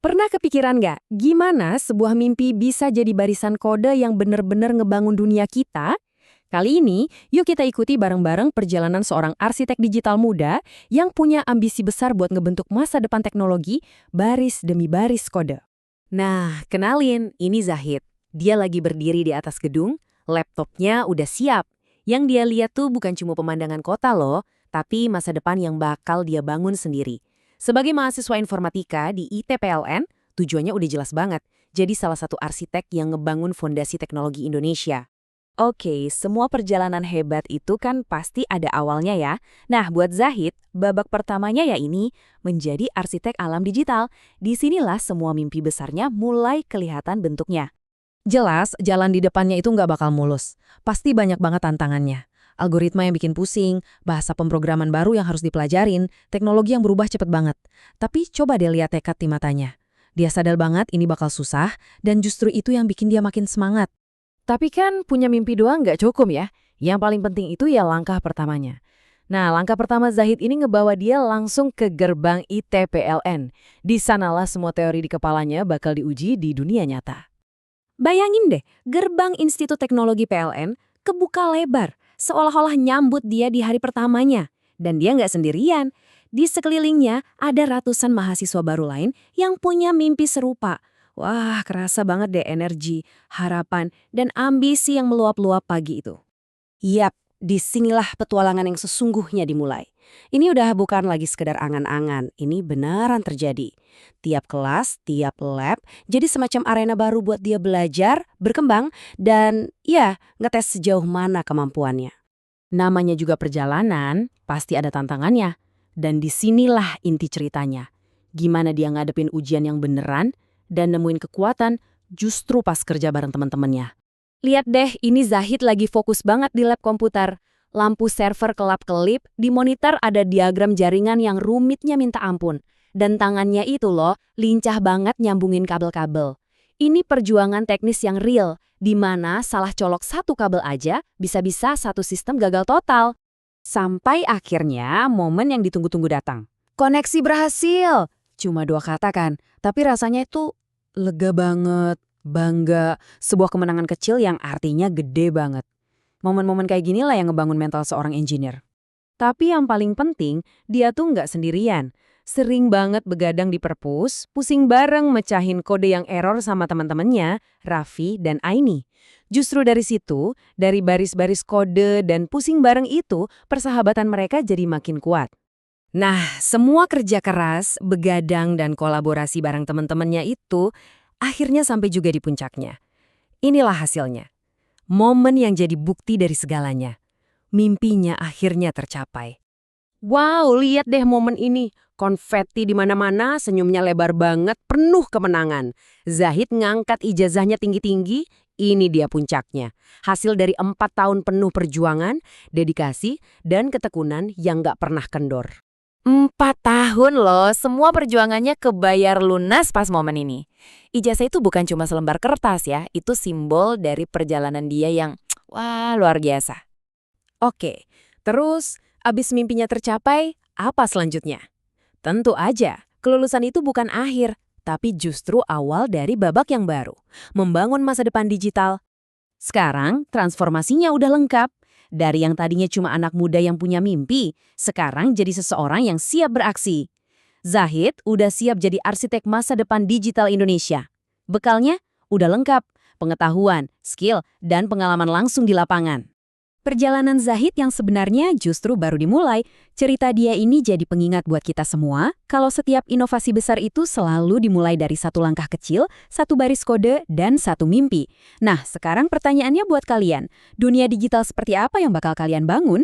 Pernah kepikiran nggak, gimana sebuah mimpi bisa jadi barisan kode yang benar-benar ngebangun dunia kita? Kali ini, yuk kita ikuti bareng-bareng perjalanan seorang arsitek digital muda yang punya ambisi besar buat ngebentuk masa depan teknologi baris demi baris kode. Nah, kenalin, ini Zahid. Dia lagi berdiri di atas gedung, laptopnya udah siap. Yang dia lihat tuh bukan cuma pemandangan kota loh, tapi masa depan yang bakal dia bangun sendiri. Sebagai mahasiswa informatika di ITPLN, tujuannya udah jelas banget. Jadi salah satu arsitek yang ngebangun fondasi teknologi Indonesia. Oke, semua perjalanan hebat itu kan pasti ada awalnya ya. Nah, buat Zahid, babak pertamanya ya ini, menjadi arsitek alam digital. Disinilah semua mimpi besarnya mulai kelihatan bentuknya. Jelas, jalan di depannya itu nggak bakal mulus. Pasti banyak banget tantangannya. Algoritma yang bikin pusing, bahasa pemrograman baru yang harus dipelajarin, teknologi yang berubah cepet banget. Tapi coba deh lihat tekad di matanya. Dia sadar banget ini bakal susah, dan justru itu yang bikin dia makin semangat. Tapi kan punya mimpi doang nggak cukup ya. Yang paling penting itu ya langkah pertamanya. Nah, langkah pertama Zahid ini ngebawa dia langsung ke gerbang ITPLN. Di sanalah semua teori di kepalanya bakal diuji di dunia nyata. Bayangin deh, gerbang Institut Teknologi PLN kebuka lebar, seolah-olah nyambut dia di hari pertamanya. Dan dia nggak sendirian. Di sekelilingnya ada ratusan mahasiswa baru lain yang punya mimpi serupa. Wah, kerasa banget deh energi, harapan, dan ambisi yang meluap-luap pagi itu. Yap, disinilah petualangan yang sesungguhnya dimulai. Ini udah bukan lagi sekedar angan-angan, ini beneran terjadi. Tiap kelas, tiap lab, jadi semacam arena baru buat dia belajar, berkembang, dan ya, ngetes sejauh mana kemampuannya. Namanya juga perjalanan, pasti ada tantangannya. Dan disinilah inti ceritanya. Gimana dia ngadepin ujian yang beneran, dan nemuin kekuatan justru pas kerja bareng teman-temannya. Lihat deh, ini Zahid lagi fokus banget di lab komputer. Lampu server kelap-kelip, di monitor ada diagram jaringan yang rumitnya minta ampun. Dan tangannya itu loh, lincah banget nyambungin kabel-kabel. Ini perjuangan teknis yang real, di mana salah colok satu kabel aja bisa-bisa satu sistem gagal total. Sampai akhirnya momen yang ditunggu-tunggu datang. Koneksi berhasil! Cuma 2 kata kan, tapi rasanya itu lega banget, bangga, sebuah kemenangan kecil yang artinya gede banget. Momen-momen kayak gini lah yang ngebangun mental seorang engineer. Tapi yang paling penting, dia tuh nggak sendirian. Sering banget begadang di perpus, pusing bareng mecahin kode yang error sama teman-temannya, Raffi dan Aini. Justru dari situ, dari baris-baris kode dan pusing bareng itu, persahabatan mereka jadi makin kuat. Nah, semua kerja keras, begadang, dan kolaborasi bareng teman-temannya itu akhirnya sampai juga di puncaknya. Inilah hasilnya. Momen yang jadi bukti dari segalanya. Mimpinya akhirnya tercapai. Wow, lihat deh momen ini. Konfeti di mana-mana, senyumnya lebar banget, penuh kemenangan. Zahid ngangkat ijazahnya tinggi-tinggi, ini dia puncaknya. Hasil dari 4 tahun penuh perjuangan, dedikasi, dan ketekunan yang gak pernah kendor. 4 tahun loh, semua perjuangannya kebayar lunas pas momen ini. Ijazah itu bukan cuma selembar kertas ya, itu simbol dari perjalanan dia yang, wah, luar biasa. Oke, terus abis mimpinya tercapai, apa selanjutnya? Tentu aja, kelulusan itu bukan akhir, tapi justru awal dari babak yang baru. Membangun masa depan digital. Sekarang, transformasinya udah lengkap. Dari yang tadinya cuma anak muda yang punya mimpi, sekarang jadi seseorang yang siap beraksi. Zahid udah siap jadi arsitek masa depan digital Indonesia. Bekalnya udah lengkap, pengetahuan, skill, dan pengalaman langsung di lapangan. Perjalanan Zahid yang sebenarnya justru baru dimulai. Cerita dia ini jadi pengingat buat kita semua, kalau setiap inovasi besar itu selalu dimulai dari satu langkah kecil, satu baris kode, dan satu mimpi. Nah, sekarang pertanyaannya buat kalian, dunia digital seperti apa yang bakal kalian bangun?